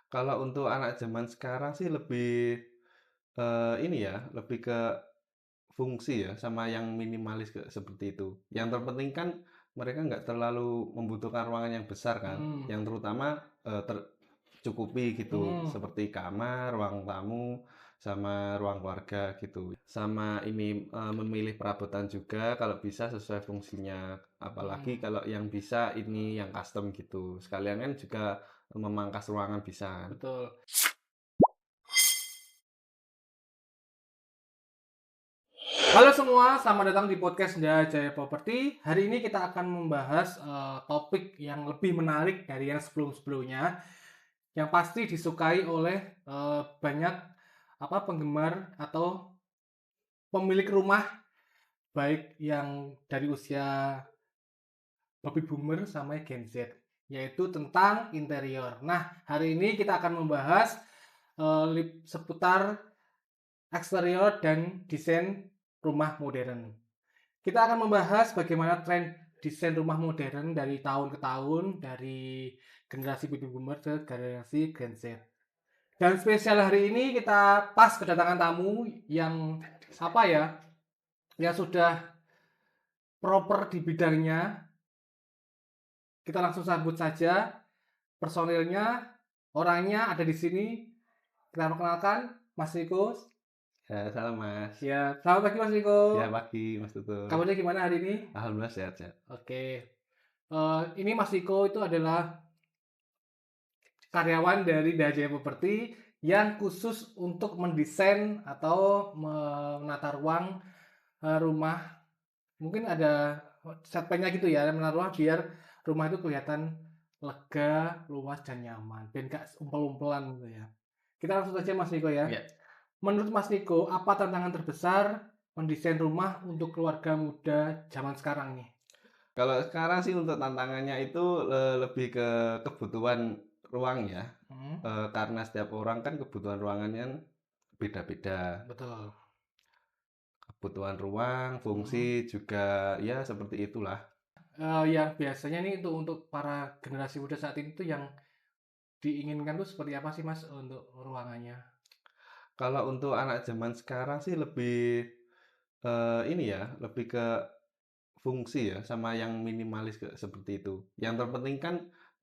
Kalau untuk anak zaman sekarang sih lebih, ini ya, lebih ke fungsi ya, sama yang minimalis seperti itu. Yang terpenting kan mereka nggak terlalu membutuhkan ruangan yang besar kan, Mhm, yang terutama, tercukupi gitu, mhm, seperti kamar, ruang tamu, sama ruang keluarga gitu. Sama ini, memilih perabotan juga kalau bisa sesuai fungsinya, apalagi mhm. kalau yang bisa ini yang custom gitu. Sekalian kan juga memangkas ruangan bisa kan. Betul. Halo semua, selamat datang di podcast Jaya Property. Hari ini kita akan membahas topik yang lebih menarik dari yang sebelum-sebelumnya, yang pasti disukai oleh banyak penggemar atau pemilik rumah, baik yang dari usia baby boomer sama Gen Z, yaitu tentang interior. Nah, hari ini kita akan membahas seputar eksterior dan desain rumah modern. Kita akan membahas bagaimana tren desain rumah modern dari tahun ke tahun, dari generasi baby boomer ke generasi Gen Z. Dan spesial hari ini kita pas kedatangan tamu yang apa ya, yang sudah proper di bidangnya. Kita langsung sambut saja personilnya, orangnya ada di sini. Kita perkenalkan Mas Niko. Ya, salam Mas. Ya, selamat pagi Mas Niko. Ya pagi Mas Tutul. Kabarnya gimana hari ini? Alhamdulillah sehat-sehat. Oke. Ini Mas Niko itu adalah karyawan dari Dajaya Property yang khusus untuk mendesain atau menata ruang rumah. Mungkin ada set plan-nya gitu ya, menata ruang biar rumah itu kelihatan lega, luas dan nyaman, biar nggak umpel-umpelan gitu ya. Kita langsung saja Mas Niko ya. Ya, Menurut Mas Niko, apa tantangan terbesar mendesain rumah untuk keluarga muda zaman sekarang nih? kalau sekarang sih untuk tantangannya itu lebih ke kebutuhan ruang ya. Hmm, Karena setiap orang kan kebutuhan ruangannya kan beda-beda. betul. Kebutuhan ruang, fungsi Hmm. juga ya seperti itulah. Yang biasanya nih untuk para generasi muda saat ini tuh yang diinginkan tuh seperti apa sih Mas untuk ruangannya? Kalau untuk anak zaman sekarang sih lebih ini ya, lebih ke fungsi ya, sama yang minimalis seperti itu. Yang terpenting kan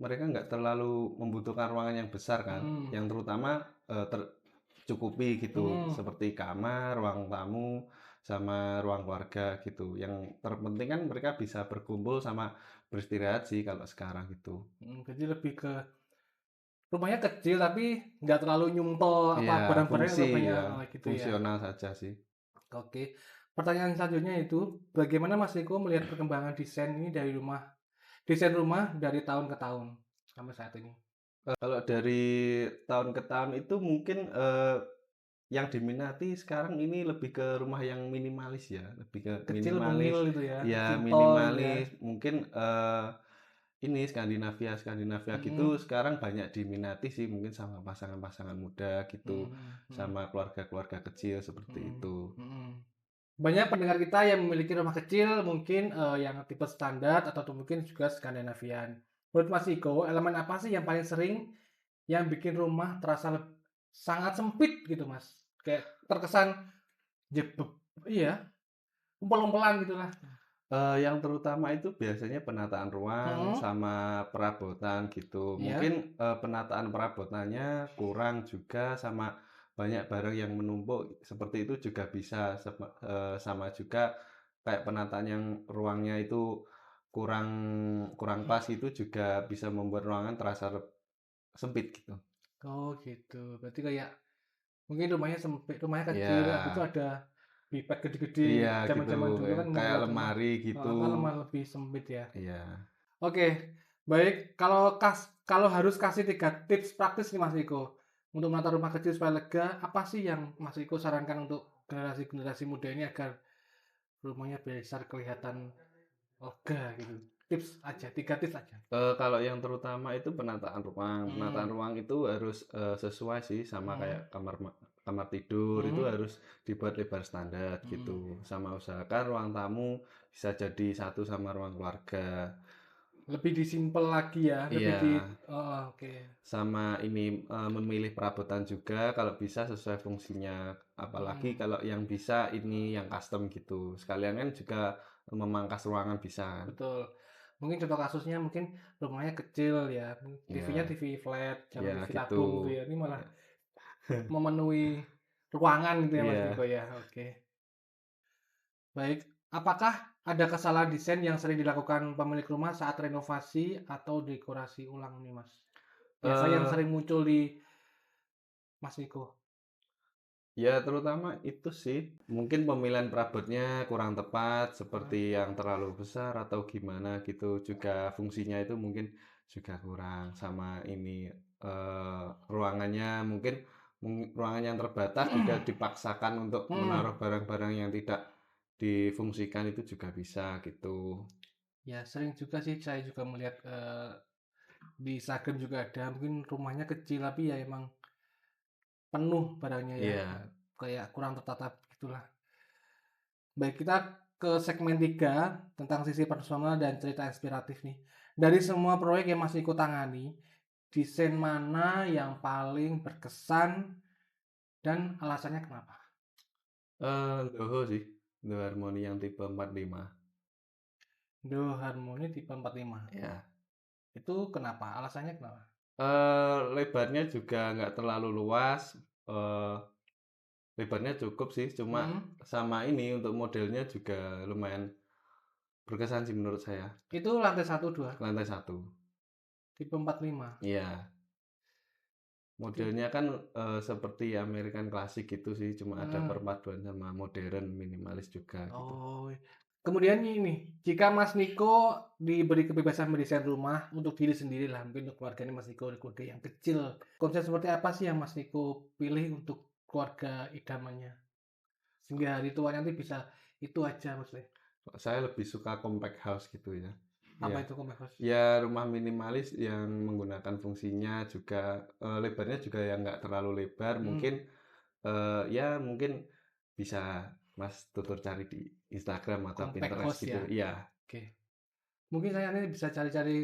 mereka nggak terlalu membutuhkan ruangan yang besar kan, Mhm, yang terutama tercukupi gitu, mhm, seperti kamar, ruang tamu, sama ruang keluarga gitu. Yang terpenting kan mereka bisa berkumpul sama beristirahat sih kalau sekarang gitu. jadi lebih ke rumahnya kecil tapi nggak terlalu nyumpel Iya, barang-barangnya fungsi terlalu banyak, ya, gitu ya. fungsional saja sih. Oke. Pertanyaan selanjutnya itu, bagaimana Mas Riko melihat perkembangan desain rumah dari tahun ke tahun sampai saat ini? Kalau dari tahun ke tahun itu mungkin, yang diminati sekarang ini lebih ke rumah yang minimalis ya, lebih ke Kecil, mungil minimalis, gitu ya, ya simpel gitu ya? minimalis mungkin, ini Skandinavia Skandinavia gitu Mhm, sekarang banyak diminati sih mungkin sama pasangan-pasangan muda gitu, mhm, mhm, sama keluarga-keluarga kecil seperti mhm, itu. mhm. Banyak pendengar kita yang memiliki rumah kecil mungkin, yang tipe standar atau mungkin juga Skandinavian. Menurut Mas Iko, elemen apa sih yang paling sering yang bikin rumah terasa sangat sempit gitu, Mas? Kayak terkesan jebeb iya, umpel-umpelan gitulah. Yang terutama itu biasanya penataan ruang Mhm, sama perabotan gitu. Mungkin, iya, penataan perabotannya kurang juga sama banyak barang yang menumpuk, seperti itu juga bisa. Sama juga kayak penataan yang ruangnya itu kurang kurang pas itu juga bisa membuat ruangan terasa sempit gitu. oh gitu. Berarti kayak mungkin rumahnya sempit, rumahnya Iya, kecil, habis itu ada bipet gede-gede, iya gitu, zaman-zaman dulu kan kayak membuat rumah lemari gitu. kan rumah lebih sempit ya. Iya. Oke, baik. Kalau harus kasih 3 tips praktis nih Mas Riko, untuk menata rumah kecil supaya lega, apa sih yang Mas Riko sarankan untuk generasi-generasi muda ini agar rumahnya bisa kelihatan lega gitu? Tips aja, 3 tips aja. Kalau yang terutama itu penataan ruang. Penataan Mhm, ruang itu harus, sesuai sih sama kayak mhm, kamar tidur, itu mhm, harus dibuat lebar standar gitu. mhm, Sama usahakan ruang tamu bisa jadi satu sama ruang keluarga. Lebih disimpel lagi ya, lebih Iya, di oh, oke. sama ini, memilih perabotan juga kalau bisa sesuai fungsinya. Apalagi Mhm, kalau yang bisa ini yang custom gitu. Sekalian kan juga memangkas ruangan bisa kan. betul. Mungkin contoh kasusnya mungkin rumahnya kecil ya, TV-nya Iya, TV flat, jangan iya TV gitu. tabung gitu ya. Ini malah Ya. memenuhi ruangan gitu ya Mas Niko Iya. ya. Oke. Baik, apakah ada kesalahan desain yang sering dilakukan pemilik rumah saat renovasi atau dekorasi ulang nih Mas? Biasa yang Eee, sering muncul di Mas Niko. ya terutama itu sih, mungkin pemilihan perabotnya kurang tepat, Mhm. seperti yang terlalu besar atau gimana gitu, juga fungsinya itu mungkin juga kurang, sama ini, ruangannya mungkin ruangan yang terbatas juga dipaksakan untuk Hmm, menaruh barang-barang yang tidak difungsikan itu juga bisa gitu. ya sering juga sih saya juga melihat di Instagram juga ada mungkin rumahnya kecil tapi ya emang penuh barangnya ya, Iya, kayak kurang tertata gitulah. Baik, kita ke segmen 3 tentang sisi personal dan cerita inspiratif nih. Dari semua proyek yang Mas Niko tangani, desain mana yang paling berkesan dan alasannya kenapa? Toho sih, Toho Harmoni yang tipe 45. Do Harmoni tipe 45. Ya. Itu kenapa? Alasannya kenapa? Lebarnya juga nggak terlalu luas, eee, lebarnya cukup sih, cuma Mhm. sama ini untuk modelnya juga lumayan berkesan sih menurut saya. Itu lantai satu 2 Lantai satu. tipe 45. Iya, Tip modelnya kan, seperti American klasik gitu sih, cuma ada heeh. perpaduan sama modern, minimalis juga gitu. Oh, kemudian ini, jika Mas Niko diberi kebebasan mendesain rumah untuk diri sendiri lah, mungkin untuk keluarganya Mas Niko, keluarga yang kecil, konsep seperti apa sih yang Mas Niko pilih untuk keluarga idamannya? Sehingga hari tuanya nanti bisa itu aja maksudnya. Saya lebih suka compact house gitu ya. Apa Iya. itu Komeng House? Ya rumah minimalis yang menggunakan fungsinya juga, lebarnya juga yang nggak terlalu lebar, Mhm, mungkin ya mungkin bisa Mas tutur cari di Instagram atau compact Pinterest house gitu. ya? Iya, Oke. Mungkin saya nanti bisa cari-cari,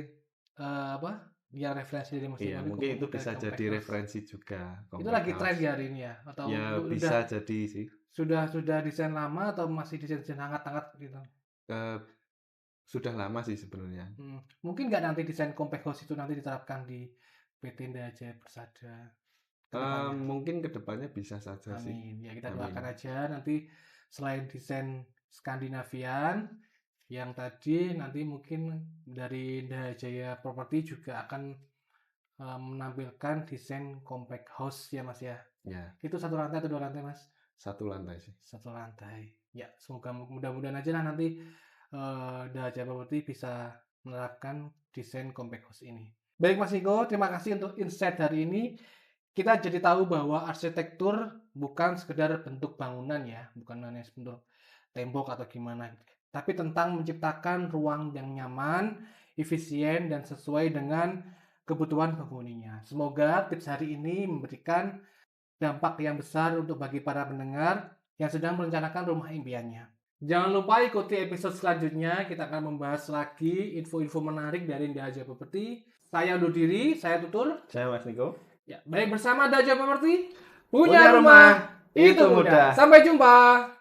apa, biar referensi dari Mas iya Niko ini mungkin itu model bisa jadi compact house. referensi juga, Itu compact lagi tren house. di hari ini ya? Atau Ya udah bisa jadi sih, sudah desain lama atau masih desain-desain hangat-hangat gitu? eee, sudah lama sih sebenarnya. Mungkin nggak nanti desain compact house itu nanti diterapkan di PT Indah Jaya Persada ke depannya? Mungkin kedepannya bisa saja sih. Amin. Ya kita Amin. doakan aja nanti selain desain Skandinavian yang tadi nanti mungkin dari Indah Jaya Property juga akan menampilkan desain compact house ya Mas ya. Ya, Itu satu lantai atau dua lantai Mas? satu lantai sih. Satu lantai. Ya, semoga mudah-mudahan aja lah nanti Daha Property bisa menerapkan desain compact house ini. Baik Mas Niko, terima kasih untuk insight hari ini. Kita jadi tahu bahwa arsitektur bukan sekedar bentuk bangunan ya, bukan hanya bentuk tembok atau gimana, tapi tentang menciptakan ruang yang nyaman, efisien, dan sesuai dengan kebutuhan penghuninya. Semoga tips hari ini memberikan dampak yang besar untuk bagi para pendengar yang sedang merencanakan rumah impiannya. Jangan lupa ikuti episode selanjutnya, kita akan membahas lagi info-info menarik dari Daja Property. Saya undur diri, saya tutur. Saya Mas Niko. Ya, baik bersama Daja Property, punya Punya rumah rumah itu itu mudah. mudah. Sampai jumpa.